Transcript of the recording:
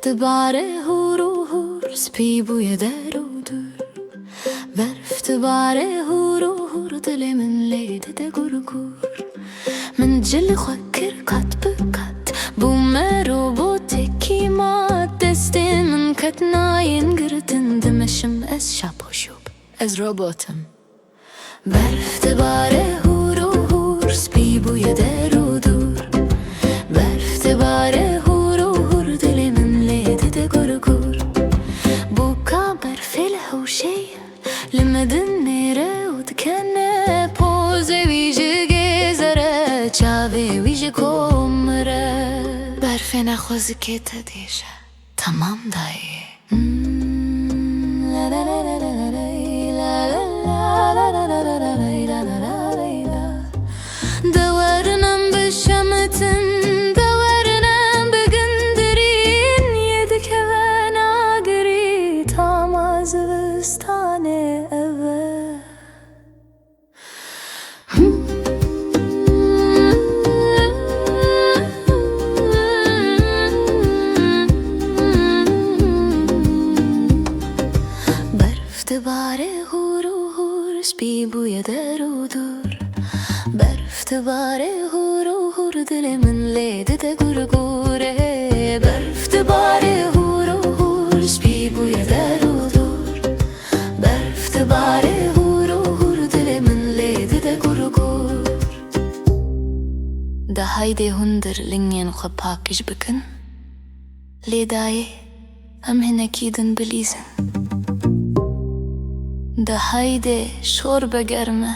Dibare hur و hur spî bûye der û dur Berf dibare hur و hur dilê min lê dide gur gur Min cilê xwe kir qet bi qet bû merû tekî mat Destên min ket nayên girtin dimeşim ez şap û şûp ez robotim Berf dibare hur و hur spî bûye der û dur Berf dibare hur و hur dilê min lê dide gur gur Bû ka berfê li hewşeyê li me dinêre û dikene Pozê wî ji gêzere çavê wî ji komire Berfê nexwezikê te dêje temam dayê La la la la la la la la la la la la la Dewerinem bi şemetin dewerinem bi gindirîn Yedikeve nagirî tama zivistanê eve Berf dibare hur û hur spî bûye der û dur Berf dibare hur û hur dilê min lê dide gur gur Berf dibare hur û hur spî bûye der û dur Berf dibare hur û hur dilê min lê dide gur gur Da haydê hûn dirlingên xwe pakîj bikin Lê dayê em hinekî din bilîzin Da haydê şor bigerme